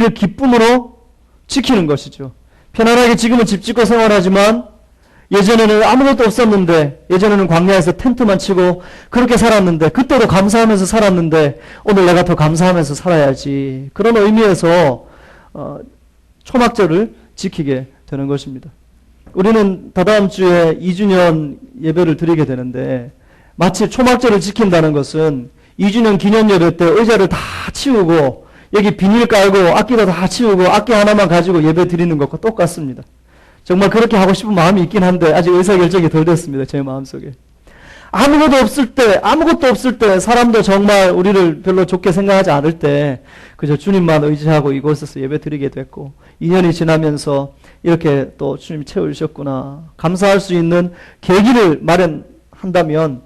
우리를 기쁨으로 지키는 것이죠. 편안하게 지금은 집 짓고 생활하지만 예전에는 아무것도 없었는데, 예전에는 광야에서 텐트만 치고 그렇게 살았는데, 그때도 감사하면서 살았는데 오늘 내가 더 감사하면서 살아야지. 그런 의미에서 초막절을 지키게 되는 것입니다. 우리는 다다음 주에 2주년 예배를 드리게 되는데, 마치 초막절을 지킨다는 것은 2주년 기념 예배 때 의자를 다 치우고 여기 비닐 깔고 악기도 다 치우고 악기 하나만 가지고 예배 드리는 것과 똑같습니다. 정말 그렇게 하고 싶은 마음이 있긴 한데 아직 의사결정이 덜 됐습니다. 제 마음속에. 아무것도 없을 때 사람도 정말 우리를 별로 좋게 생각하지 않을 때 그저 주님만 의지하고 이곳에서 예배 드리게 됐고, 2년이 지나면서 이렇게 또 주님이 채워주셨구나, 감사할 수 있는 계기를 마련한다면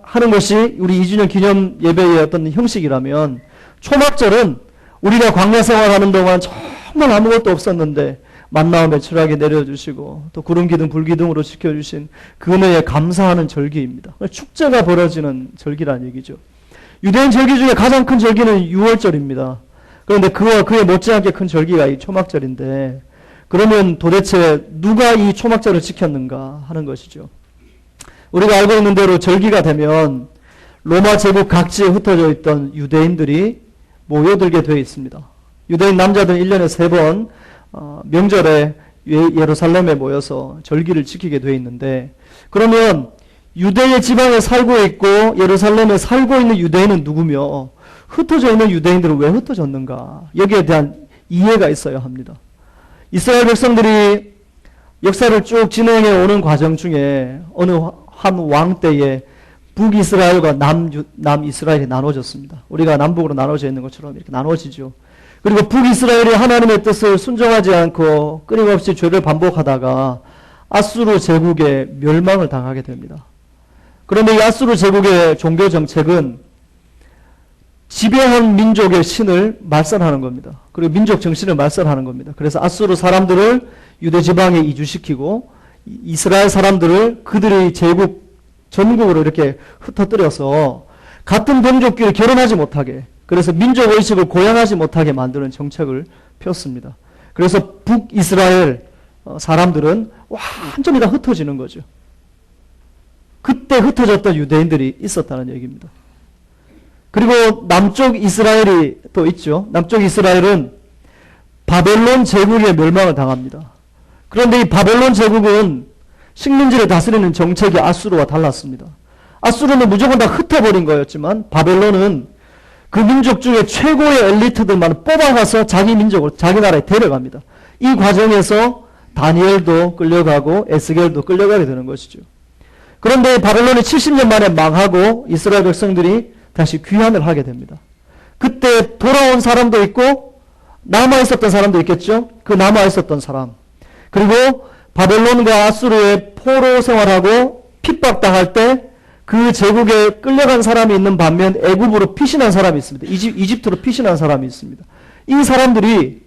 하는 것이 우리 2주년 기념 예배의 어떤 형식이라면, 초막절은 우리가 광야 생활하는 동안 정말 아무것도 없었는데 만나와 매출하게 내려주시고 또 구름기둥 불기둥으로 지켜주신 그 은혜에 감사하는 절기입니다. 축제가 벌어지는 절기라는 얘기죠. 유대인 절기 중에 가장 큰 절기는 6월절입니다. 그런데 그와 그에 못지않게 큰 절기가 이 초막절인데, 그러면 도대체 누가 이 초막절을 지켰는가 하는 것이죠. 우리가 알고 있는 대로 절기가 되면 로마 제국 각지에 흩어져 있던 유대인들이 모여들게 되어 있습니다. 유대인 남자들은 1년에 3번 명절에 예루살렘에 모여서 절기를 지키게 되어 있는데, 그러면 유대의 지방에 살고 있고 예루살렘에 살고 있는 유대인은 누구며 흩어져 있는 유대인들은 왜 흩어졌는가, 여기에 대한 이해가 있어야 합니다. 이스라엘 백성들이 역사를 쭉 진행해 오는 과정 중에 어느 한 왕 때에 북이스라엘과 남이스라엘이 나눠졌습니다. 우리가 남북으로 나눠져 있는 것처럼 이렇게 나눠지죠. 그리고 북이스라엘이 하나님의 뜻을 순종하지 않고 끊임없이 죄를 반복하다가 아수르 제국의 멸망을 당하게 됩니다. 그런데 이 아수르 제국의 종교 정책은 지배한 민족의 신을 말살하는 겁니다. 그리고 민족 정신을 말살하는 겁니다. 그래서 아수르 사람들을 유대 지방에 이주시키고 이스라엘 사람들을 그들의 제국 전국으로 이렇게 흩어뜨려서 같은 동족끼리 결혼하지 못하게, 그래서 민족의식을 고양하지 못하게 만드는 정책을 폈습니다. 그래서 북이스라엘 사람들은 완전히 다 흩어지는 거죠. 그때 흩어졌던 유대인들이 있었다는 얘기입니다. 그리고 남쪽 이스라엘이 또 있죠. 남쪽 이스라엘은 바벨론 제국의 멸망을 당합니다. 그런데 이 바벨론 제국은 식민지를 다스리는 정책이 아수르와 달랐습니다. 아수르는 무조건 다 흩어버린 거였지만 바벨론은 그 민족 중에 최고의 엘리트들만 뽑아가서 자기 민족을 자기 나라에 데려갑니다. 이 과정에서 다니엘도 끌려가고 에스겔도 끌려가게 되는 것이죠. 그런데 바벨론이 70년 만에 망하고 이스라엘 백성들이 다시 귀환을 하게 됩니다. 그때 돌아온 사람도 있고 남아있었던 사람도 있겠죠. 그 남아있었던 사람, 그리고 바벨론과 아수르의 포로 생활하고 핍박당할 때 그 제국에 끌려간 사람이 있는 반면 애굽으로 피신한 사람이 있습니다. 이집트로 피신한 사람이 있습니다. 이 사람들이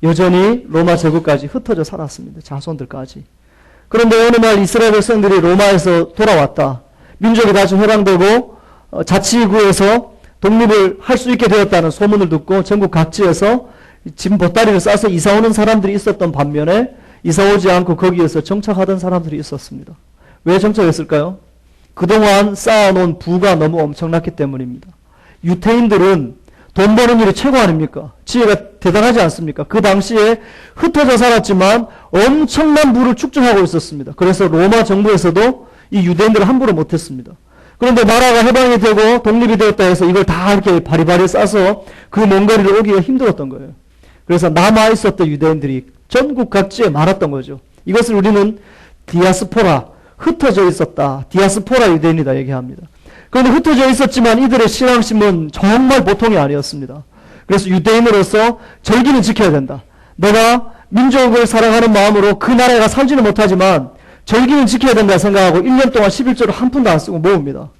여전히 로마 제국까지 흩어져 살았습니다. 자손들까지. 그런데 어느 날 이스라엘 백성들이 로마에서 돌아왔다, 민족이 다시 회방되고 자치구에서 독립을 할 수 있게 되었다는 소문을 듣고 전국 각지에서 짐 보따리를 싸서 이사 오는 사람들이 있었던 반면에 이사 오지 않고 거기에서 정착하던 사람들이 있었습니다. 왜 정착했을까요? 그동안 쌓아놓은 부가 너무 엄청났기 때문입니다. 유태인들은 돈 버는 일이 최고 아닙니까? 지혜가 대단하지 않습니까? 그 당시에 흩어져 살았지만 엄청난 부를 축적하고 있었습니다. 그래서 로마 정부에서도 이 유대인들을 함부로 못했습니다. 그런데 나라가 해방이 되고 독립이 되었다 해서 이걸 다 이렇게 바리바리 싸서 그 먼 거리를 오기가 힘들었던 거예요. 그래서 남아있었던 유대인들이 전국 각지에 많았던 거죠. 이것을 우리는 디아스포라, 흩어져 있었다, 디아스포라 유대인이다 얘기합니다. 그런데 흩어져 있었지만 이들의 신앙심은 정말 보통이 아니었습니다. 그래서 유대인으로서 절기는 지켜야 된다. 내가 민족을 사랑하는 마음으로 그 나라가 살지는 못하지만 절기는 지켜야 된다 생각하고 1년 동안 11조를 한 푼도 안 쓰고 모읍니다.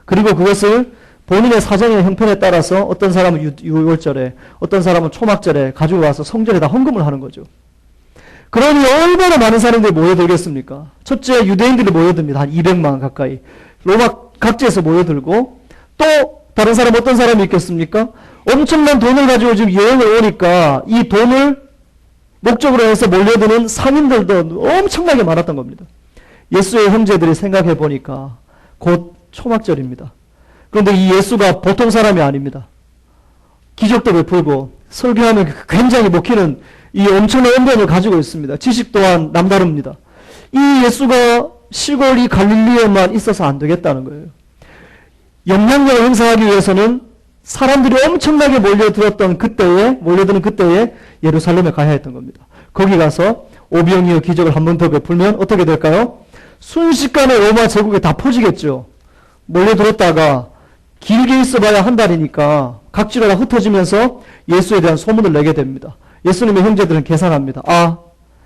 그리고 그것을 본인의 사정의 형편에 따라서 어떤 사람은 6월절에, 어떤 사람은 초막절에 가지고 와서 성전에다 헌금을 하는 거죠. 그러니 얼마나 많은 사람들이 모여들겠습니까? 첫째, 유대인들이 모여듭니다. 한 200만 가까이. 로마 각지에서 모여들고 또 다른 사람 어떤 사람이 있겠습니까? 엄청난 돈을 가지고 지금 여행을 오니까 이 돈을 목적으로 해서 몰려드는 상인들도 엄청나게 많았던 겁니다. 예수의 형제들이 생각해 보니까 곧 초막절입니다. 그런데 이 예수가 보통 사람이 아닙니다. 기적도 베풀고 설교하면 굉장히 먹히는 이 엄청난 언변을 가지고 있습니다. 지식 또한 남다릅니다. 이 예수가 시골 이 갈릴리에만 있어서 안 되겠다는 거예요. 영향력을 행사하기 위해서는 사람들이 엄청나게 몰려드는 그때에 예루살렘에 가야 했던 겁니다. 거기 가서 오병이어 기적을 한 번 더 베풀면 어떻게 될까요? 순식간에 로마 제국에 다 퍼지겠죠. 몰려들었다가 길게 있어봐야 한 달이니까 각지로 다 흩어지면서 예수에 대한 소문을 내게 됩니다. 예수님의 형제들은 계산합니다. 아,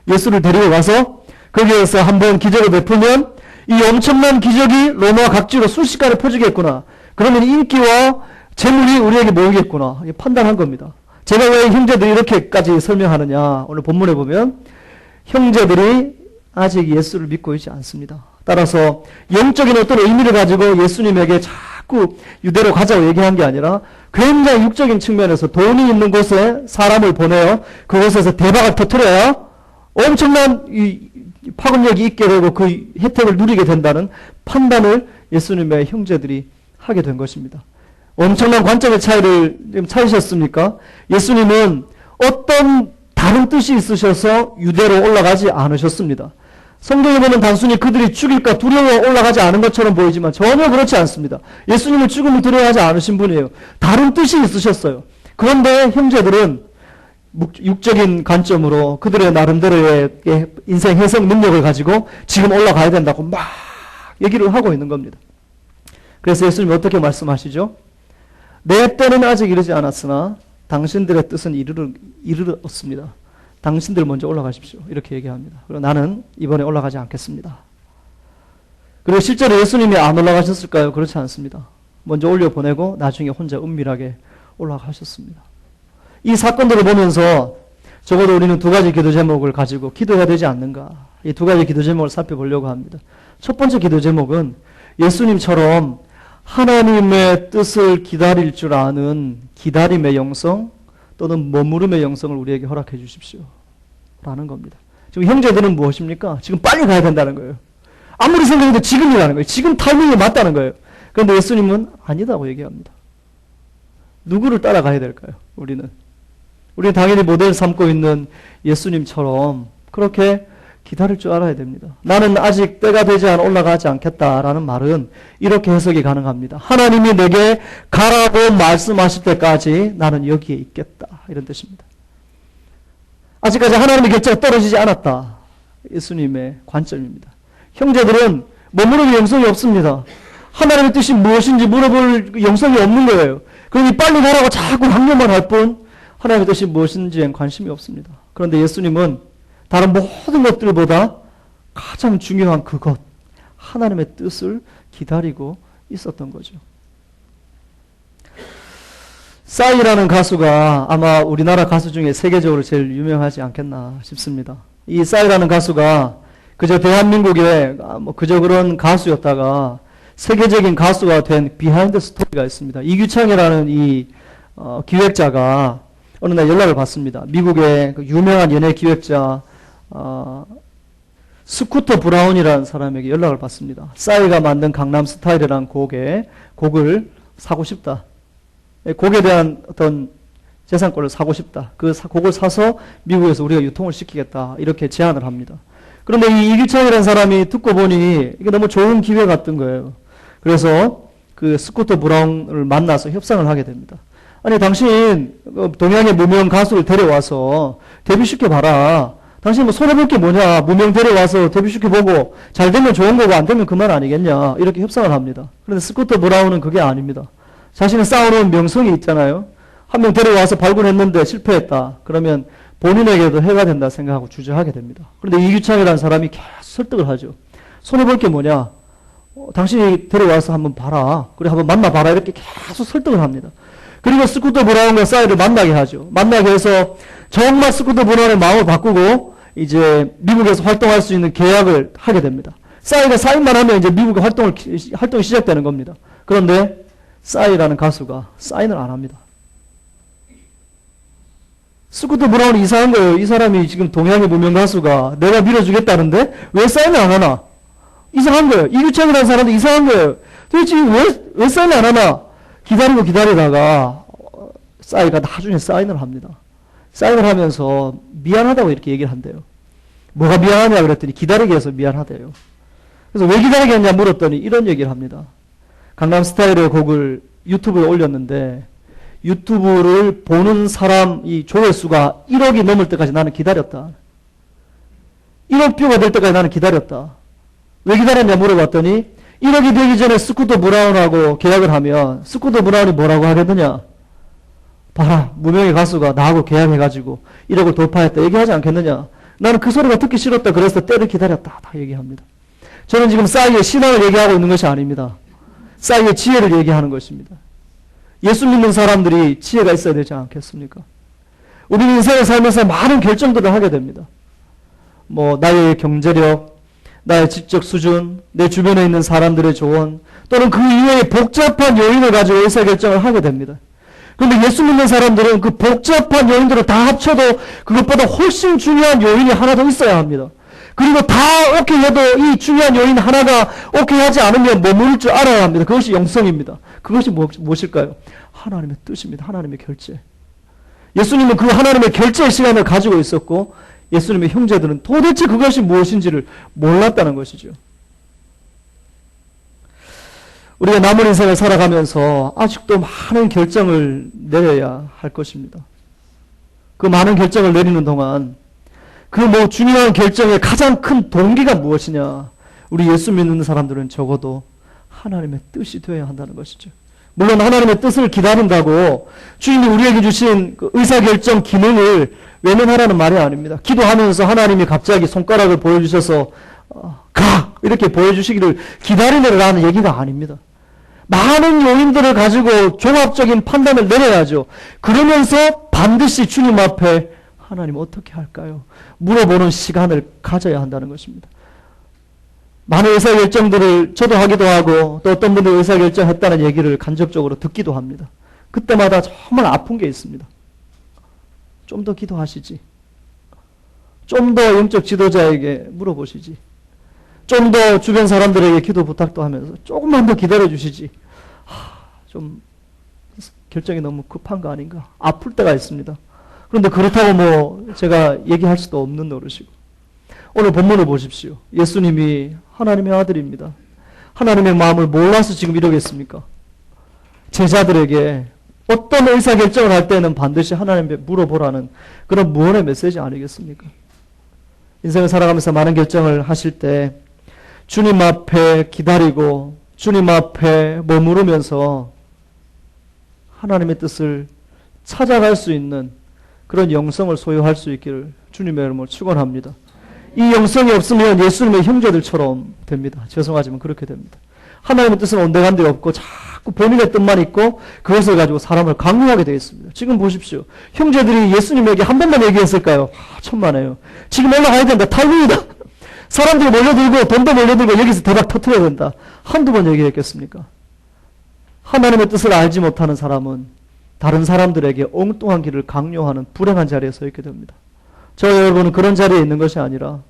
예수를 데리고 가서 거기에서 한번 기적을 베풀면 이 엄청난 기적이 로마 각지로 순식간에 퍼지겠구나. 그러면 인기와 재물이 우리에게 모이겠구나. 판단한 겁니다. 제가 왜 형제들이 이렇게까지 설명하느냐. 오늘 본문에 보면 형제들이 아직 예수를 믿고 있지 않습니다. 따라서 영적인 어떤 의미를 가지고 예수님에게 자꾸 유대로 가자고 얘기한 게 아니라 굉장히 육적인 측면에서 돈이 있는 곳에 사람을 보내어 그곳에서 대박을 터뜨려야 엄청난 이 파급력이 있게 되고 그 혜택을 누리게 된다는 판단을 예수님의 형제들이 하게 된 것입니다. 엄청난 관점의 차이를 찾으셨습니까? 예수님은 어떤 다른 뜻이 있으셔서 유대로 올라가지 않으셨습니다. 성경에 보면 단순히 그들이 죽일까 두려워 올라가지 않은 것처럼 보이지만 전혀 그렇지 않습니다. 예수님을 죽음을 두려워하지 않으신 분이에요. 다른 뜻이 있으셨어요. 그런데 형제들은 육적인 관점으로 그들의 나름대로의 인생 해석 능력을 가지고 지금 올라가야 된다고 막 얘기를 하고 있는 겁니다. 그래서 예수님이 어떻게 말씀하시죠? 내 때는 아직 이르지 않았으나 당신들의 뜻은 이르렀습니다. 당신들 먼저 올라가십시오. 이렇게 얘기합니다. 그리고 나는 이번에 올라가지 않겠습니다. 그리고 실제로 예수님이 안 올라가셨을까요? 그렇지 않습니다. 먼저 올려보내고 나중에 혼자 은밀하게 올라가셨습니다. 이 사건들을 보면서 적어도 우리는 두 가지 기도 제목을 가지고 기도해야 되지 않는가. 이 두 가지 기도 제목을 살펴보려고 합니다. 첫 번째 기도 제목은 예수님처럼 하나님의 뜻을 기다릴 줄 아는 기다림의 영성 또는 머무름의 영성을 우리에게 허락해 주십시오. 라는 겁니다. 지금 형제들은 무엇입니까? 지금 빨리 가야 된다는 거예요. 아무리 생각해도 지금이라는 거예요. 지금 타이밍이 맞다는 거예요. 그런데 예수님은 아니다고 얘기합니다. 누구를 따라가야 될까요? 우리는 당연히 모델 삼고 있는 예수님처럼 그렇게 기다릴 줄 알아야 됩니다. 나는 아직 때가 되지 않아 올라가지 않겠다라는 말은 이렇게 해석이 가능합니다. 하나님이 내게 가라고 말씀하실 때까지 나는 여기에 있겠다. 이런 뜻입니다. 아직까지 하나님의 결제가 떨어지지 않았다. 예수님의 관점입니다. 형제들은 머무르는 영성이 없습니다. 하나님의 뜻이 무엇인지 물어볼 영성이 없는 거예요. 그러니 빨리 가라고 자꾸 강요만 할 뿐 하나님의 뜻이 무엇인지엔 관심이 없습니다. 그런데 예수님은 다른 모든 것들보다 가장 중요한 그것, 하나님의 뜻을 기다리고 있었던 거죠. 싸이라는 가수가 아마 우리나라 가수 중에 세계적으로 제일 유명하지 않겠나 싶습니다. 이 싸이라는 가수가 그저 대한민국의 그저 그런 가수였다가 세계적인 가수가 된 비하인드 스토리가 있습니다. 이규창이라는 이 기획자가 어느 날 연락을 받습니다. 미국의 그 유명한 연예 기획자 스쿠터 브라운이라는 사람에게 연락을 받습니다. 싸이가 만든 강남 스타일이라는 곡을 사고 싶다. 곡에 대한 어떤 재산권을 사고 싶다. 그 곡을 사서 미국에서 우리가 유통을 시키겠다. 이렇게 제안을 합니다. 그런데 이 이규창이라는 사람이 듣고 보니 이게 너무 좋은 기회 같은 거예요. 그래서 그 스쿠터 브라운을 만나서 협상을 하게 됩니다. 아니 당신 동양의 무명 가수를 데려와서 데뷔시켜봐라. 당신 뭐 손해볼 게 뭐냐. 무명 데려와서 데뷔시켜보고 잘 되면 좋은 거고 안 되면 그만 아니겠냐. 이렇게 협상을 합니다. 그런데 스쿠터 브라운은 그게 아닙니다. 자신의 쌓아놓은 명성이 있잖아요. 한 명 데려와서 발굴했는데 실패했다. 그러면 본인에게도 해가 된다 생각하고 주저하게 됩니다. 그런데 이규창이라는 사람이 계속 설득을 하죠. 손해볼 게 뭐냐. 당신이 데려와서 한번 봐라. 그래 한번 만나봐라. 이렇게 계속 설득을 합니다. 그리고 스쿠터 브라운과 싸이를 만나게 하죠. 만나게 해서 정말 스쿠터 브라운의 마음을 바꾸고 이제 미국에서 활동할 수 있는 계약을 하게 됩니다. 싸이가 사인만 하면 이제 미국의 활동이 시작되는 겁니다. 그런데 싸이라는 가수가 사인을 안 합니다. 스쿠터 브라운이 이상한 거예요. 이 사람이 지금 동양의 무명 가수가 내가 밀어주겠다는데 왜 사인을 안 하나? 이상한 거예요. 이규창이라는 사람도 이상한 거예요. 도대체 왜 사인을 안 하나? 기다리다가 싸이가 나중에 사인을 합니다. 사인을 하면서 미안하다고 이렇게 얘기를 한대요. 뭐가 미안하냐 그랬더니 기다리게 해서 미안하대요. 그래서 왜 기다리게 했냐 물었더니 이런 얘기를 합니다. 강남스타일의 곡을 유튜브에 올렸는데 유튜브를 보는 사람 이 조회수가 1억이 넘을 때까지 나는 기다렸다. 1억 뷰가 될 때까지 나는 기다렸다. 왜 기다렸냐 물어봤더니 1억이 되기 전에 스쿠터 브라운하고 계약을 하면 스쿠터 브라운이 뭐라고 하겠느냐? 봐라, 무명의 가수가 나하고 계약해가지고 1억을 돌파했다 얘기하지 않겠느냐? 나는 그 소리가 듣기 싫었다. 그래서 때를 기다렸다. 다 얘기합니다. 저는 지금 싸이의 신앙을 얘기하고 있는 것이 아닙니다. 싸이의 지혜를 얘기하는 것입니다. 예수 믿는 사람들이 지혜가 있어야 되지 않겠습니까? 우리 인생을 살면서 많은 결정들을 하게 됩니다. 나의 경제력, 나의 지적 수준, 내 주변에 있는 사람들의 조언, 또는 그 이외의 복잡한 요인을 가지고 의사결정을 하게 됩니다. 그런데 예수 믿는 사람들은 그 복잡한 요인들을 다 합쳐도 그것보다 훨씬 중요한 요인이 하나 더 있어야 합니다. 그리고 다 오케이 해도 이 중요한 요인 하나가 오케이 하지 않으면 머무를 줄 알아야 합니다. 그것이 영성입니다. 그것이 무엇일까요? 하나님의 뜻입니다. 하나님의 결제. 예수님은 그 하나님의 결제의 시간을 가지고 있었고 예수님의 형제들은 도대체 그것이 무엇인지를 몰랐다는 것이죠. 우리가 남은 인생을 살아가면서 아직도 많은 결정을 내려야 할 것입니다. 그 많은 결정을 내리는 동안 그 중요한 결정의 가장 큰 동기가 무엇이냐? 우리 예수 믿는 사람들은 적어도 하나님의 뜻이 되어야 한다는 것이죠. 물론 하나님의 뜻을 기다린다고 주님이 우리에게 주신 그 의사결정 기능을 외면하라는 말이 아닙니다. 기도하면서 하나님이 갑자기 손가락을 보여주셔서 가! 이렇게 보여주시기를 기다리라는 얘기가 아닙니다. 많은 요인들을 가지고 종합적인 판단을 내려야죠. 그러면서 반드시 주님 앞에 하나님 어떻게 할까요? 물어보는 시간을 가져야 한다는 것입니다. 많은 의사결정들을 저도 하기도 하고 또 어떤 분들 의사결정했다는 얘기를 간접적으로 듣기도 합니다. 그때마다 정말 아픈 게 있습니다. 좀 더 기도하시지. 좀 더 영적 지도자에게 물어보시지. 좀 더 주변 사람들에게 기도 부탁도 하면서 조금만 더 기다려주시지. 좀 결정이 너무 급한 거 아닌가. 아플 때가 있습니다. 그런데 그렇다고 제가 얘기할 수도 없는 노릇이고. 오늘 본문을 보십시오. 예수님이 하나님의 아들입니다. 하나님의 마음을 몰라서 지금 이러겠습니까? 제자들에게 어떤 의사결정을 할 때는 반드시 하나님께 물어보라는 그런 무언의 메시지 아니겠습니까? 인생을 살아가면서 많은 결정을 하실 때 주님 앞에 기다리고 주님 앞에 머무르면서 하나님의 뜻을 찾아갈 수 있는 그런 영성을 소유할 수 있기를 주님의 이름으로 축원합니다. 이 영성이 없으면 예수님의 형제들처럼 됩니다. 죄송하지만 그렇게 됩니다. 하나님의 뜻은 온데간데 없고 자꾸 본인의 뜻만 있고 그것을 가지고 사람을 강요하게 되어 있습니다. 지금 보십시오. 형제들이 예수님에게 한 번만 얘기했을까요? 천만에요. 지금 올라가야 된다. 탈루이다. 사람들이 몰려들고 돈도 몰려들고 여기서 대박 터뜨려야 된다. 한두 번 얘기했겠습니까? 하나님의 뜻을 알지 못하는 사람은 다른 사람들에게 엉뚱한 길을 강요하는 불행한 자리에 서 있게 됩니다. 저 여러분은 그런 자리에 있는 것이 아니라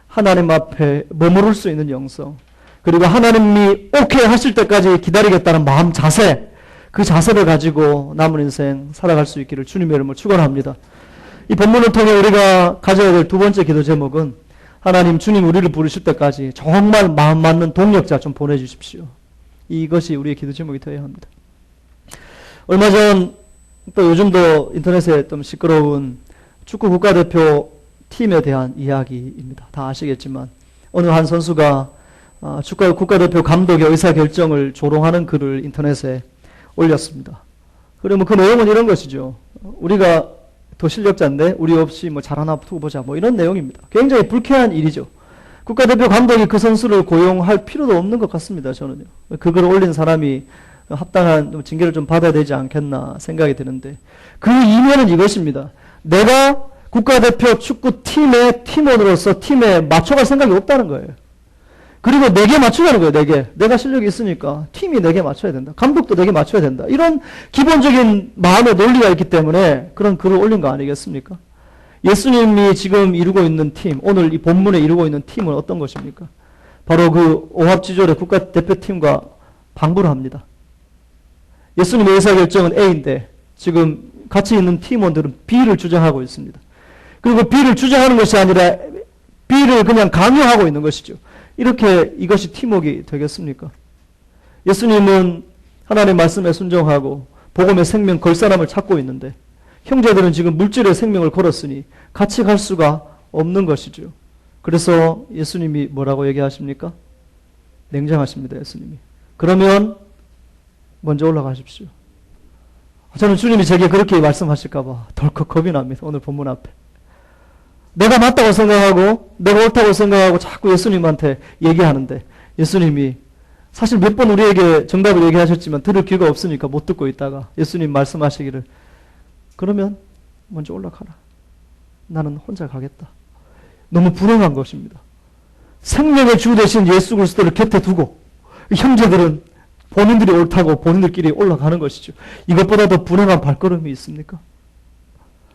하나님 앞에 머무를 수 있는 영성, 그리고 하나님이 오케이 하실 때까지 기다리겠다는 마음 자세, 그 자세를 가지고 남은 인생 살아갈 수 있기를 주님의 이름으로 축원합니다. 이 본문을 통해 우리가 가져야 될 두 번째 기도 제목은 하나님 주님 우리를 부르실 때까지 정말 마음 맞는 동력자 좀 보내주십시오. 이것이 우리의 기도 제목이 되어야 합니다. 얼마 전 또 요즘도 인터넷에 좀 시끄러운 축구 국가대표 팀에 대한 이야기입니다. 다 아시겠지만 어느 한 선수가 축구 국가대표 감독의 의사결정을 조롱하는 글을 인터넷에 올렸습니다. 그러면 그 내용은 이런 것이죠. 우리가 더 실력자인데 우리 없이 잘하나 두고 보자 이런 내용입니다. 굉장히 불쾌한 일이죠. 국가대표 감독이 그 선수를 고용할 필요도 없는 것 같습니다. 저는요. 그 글을 올린 사람이 합당한 징계를 좀 받아야 되지 않겠나 생각이 드는데 그 이면은 이것입니다. 내가 국가대표 축구팀의 팀원으로서 팀에 맞춰갈 생각이 없다는 거예요. 그리고 내게 맞추자는 거예요. 내게. 내가 실력이 있으니까 팀이 내게 맞춰야 된다. 감독도 내게 맞춰야 된다. 이런 기본적인 마음의 논리가 있기 때문에 그런 글을 올린 거 아니겠습니까? 예수님이 지금 이루고 있는 팀, 오늘 이 본문에 이루고 있는 팀은 어떤 것입니까? 바로 그 오합지졸의 국가대표팀과 방불을 합니다. 예수님의 의사결정은 A인데 지금 같이 있는 팀원들은 B를 주장하고 있습니다. 그리고 B를 주장하는 것이 아니라 B를 그냥 강요하고 있는 것이죠. 이렇게 이것이 팀워크가 되겠습니까? 예수님은 하나님의 말씀에 순종하고 복음의 생명 걸 사람을 찾고 있는데 형제들은 지금 물질의 생명을 걸었으니 같이 갈 수가 없는 것이죠. 그래서 예수님이 뭐라고 얘기하십니까? 냉정하십니다. 예수님이. 그러면 먼저 올라가십시오. 저는 주님이 제게 그렇게 말씀하실까 봐 덜컥 겁이 납니다. 오늘 본문 앞에. 내가 맞다고 생각하고 내가 옳다고 생각하고 자꾸 예수님한테 얘기하는데 예수님이 사실 몇 번 우리에게 정답을 얘기하셨지만 들을 귀가 없으니까 못 듣고 있다가 예수님 말씀하시기를 그러면 먼저 올라가라. 나는 혼자 가겠다. 너무 불행한 것입니다. 생명의 주 되신 예수 그리스도를 곁에 두고 형제들은 본인들이 옳다고 본인들끼리 올라가는 것이죠. 이것보다 더 불행한 발걸음이 있습니까?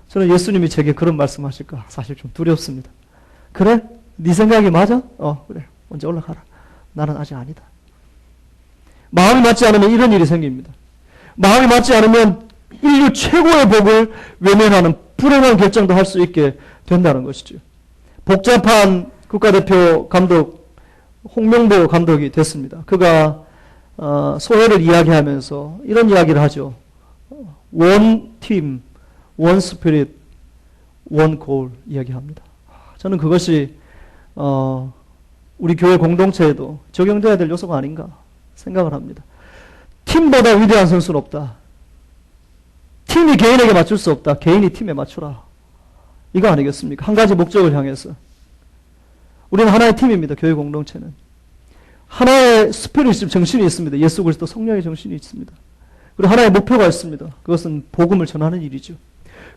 저는 예수님이 제게 그런 말씀하실까 사실 좀 두렵습니다. 그래? 네 생각이 맞아? 그래. 먼저 올라가라. 나는 아직 아니다. 마음이 맞지 않으면 이런 일이 생깁니다. 마음이 맞지 않으면 인류 최고의 복을 외면하는 불행한 결정도 할 수 있게 된다는 것이죠. 복잡한 국가대표 감독 홍명보 감독이 됐습니다. 그가 소회를 이야기하면서 이런 이야기를 하죠. 원 팀, 원 스피릿, 원 골 이야기합니다. 저는 그것이 우리 교회 공동체에도 적용돼야 될 요소가 아닌가 생각을 합니다. 팀보다 위대한 선수는 없다. 팀이 개인에게 맞출 수 없다. 개인이 팀에 맞추라. 이거 아니겠습니까? 한 가지 목적을 향해서. 우리는 하나의 팀입니다. 교회 공동체는. 하나의 스피릿 정신이 있습니다. 예수 그리스도 성령의 정신이 있습니다. 그리고 하나의 목표가 있습니다. 그것은 복음을 전하는 일이죠.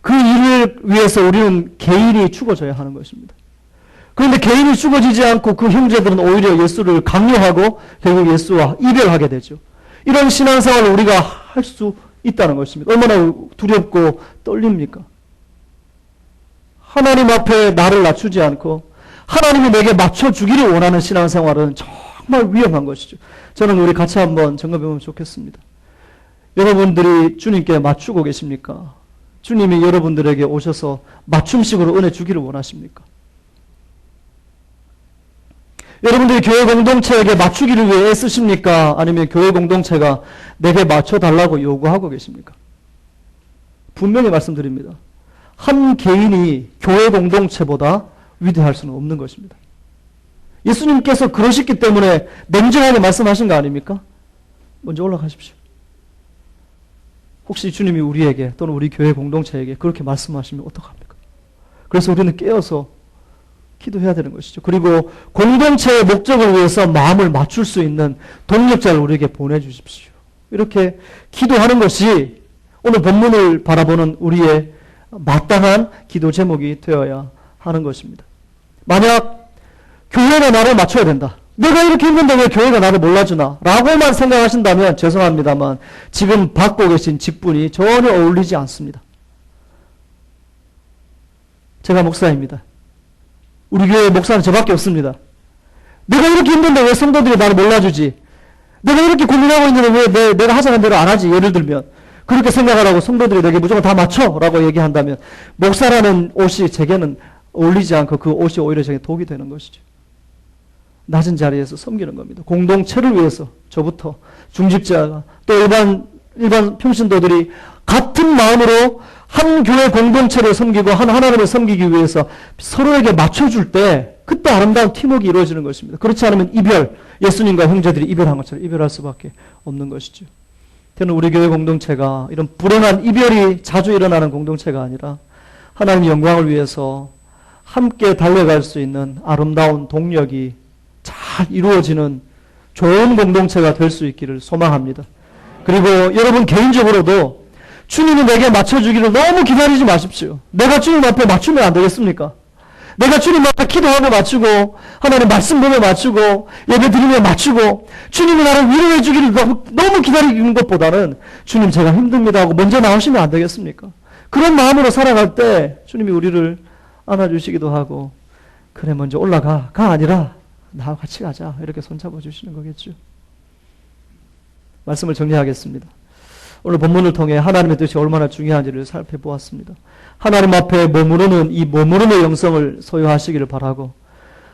그 일을 위해서 우리는 개인이 죽어져야 하는 것입니다. 그런데 개인이 죽어지지 않고 그 형제들은 오히려 예수를 강요하고 결국 예수와 이별하게 되죠. 이런 신앙생활을 우리가 할 수 있다는 것입니다. 얼마나 두렵고 떨립니까? 하나님 앞에 나를 낮추지 않고 하나님이 내게 맞춰주기를 원하는 신앙생활은 정말 위험한 것이죠. 저는 우리 같이 한번 점검해보면 좋겠습니다. 여러분들이 주님께 맞추고 계십니까? 주님이 여러분들에게 오셔서 맞춤식으로 은혜 주기를 원하십니까? 여러분들이 교회 공동체에게 맞추기를 위해 애쓰십니까? 아니면 교회 공동체가 내게 맞춰달라고 요구하고 계십니까? 분명히 말씀드립니다. 한 개인이 교회 공동체보다 위대할 수는 없는 것입니다. 예수님께서 그러셨기 때문에 냉정하게 말씀하신 거 아닙니까? 먼저 올라가십시오. 혹시 주님이 우리에게 또는 우리 교회 공동체에게 그렇게 말씀하시면 어떡합니까? 그래서 우리는 깨어서 기도해야 되는 것이죠. 그리고 공동체의 목적을 위해서 마음을 맞출 수 있는 동력자를 우리에게 보내주십시오. 이렇게 기도하는 것이 오늘 본문을 바라보는 우리의 마땅한 기도 제목이 되어야 하는 것입니다. 만약 교회가 나를 맞춰야 된다. 내가 이렇게 힘든데 왜 교회가 나를 몰라주나? 라고만 생각하신다면 죄송합니다만 지금 받고 계신 직분이 전혀 어울리지 않습니다. 제가 목사입니다. 우리 교회 목사는 저밖에 없습니다. 내가 이렇게 힘든데 왜 성도들이 나를 몰라주지? 내가 이렇게 고민하고 있는데 왜 내가 하자는 대로 안 하지? 예를 들면 그렇게 생각하라고 성도들이 내게 무조건 다 맞춰 라고 얘기한다면 목사라는 옷이 제게는 어울리지 않고 그 옷이 오히려 제게 독이 되는 것이죠. 낮은 자리에서 섬기는 겁니다. 공동체를 위해서 저부터 중직자가 또 일반 평신도들이 같은 마음으로 한 교회 공동체를 섬기고 한 하나님을 섬기기 위해서 서로에게 맞춰줄 때 그때 아름다운 팀워크가 이루어지는 것입니다. 그렇지 않으면 이별, 예수님과 형제들이 이별한 것처럼 이별할 수밖에 없는 것이죠. 저는 우리 교회 공동체가 이런 불행한 이별이 자주 일어나는 공동체가 아니라 하나님의 영광을 위해서 함께 달려갈 수 있는 아름다운 동력이 잘 이루어지는 좋은 공동체가 될 수 있기를 소망합니다. 그리고 여러분 개인적으로도 주님이 내게 맞춰주기를 너무 기다리지 마십시오. 내가 주님 앞에 맞추면 안 되겠습니까? 내가 주님 앞에 기도하며 맞추고 하나님 말씀 보며 맞추고 예배 드리며 맞추고 주님이 나를 위로해 주기를 너무 기다리는 것보다는 주님 제가 힘듭니다 하고 먼저 나오시면 안 되겠습니까? 그런 마음으로 살아갈 때 주님이 우리를 안아주시기도 하고 그래 먼저 올라가 가 아니라 나와 같이 가자 이렇게 손잡아 주시는 거겠죠. 말씀을 정리하겠습니다. 오늘 본문을 통해 하나님의 뜻이 얼마나 중요한지를 살펴보았습니다. 하나님 앞에 머무르는 이 머무름의 영성을 소유하시기를 바라고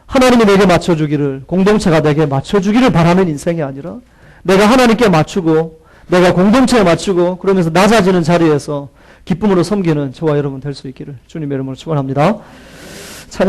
하나님이 내게 맞춰주기를 공동체가 내게 맞춰주기를 바라는 인생이 아니라 내가 하나님께 맞추고 내가 공동체에 맞추고 그러면서 낮아지는 자리에서 기쁨으로 섬기는 저와 여러분 될 수 있기를 주님의 이름으로 축원합니다.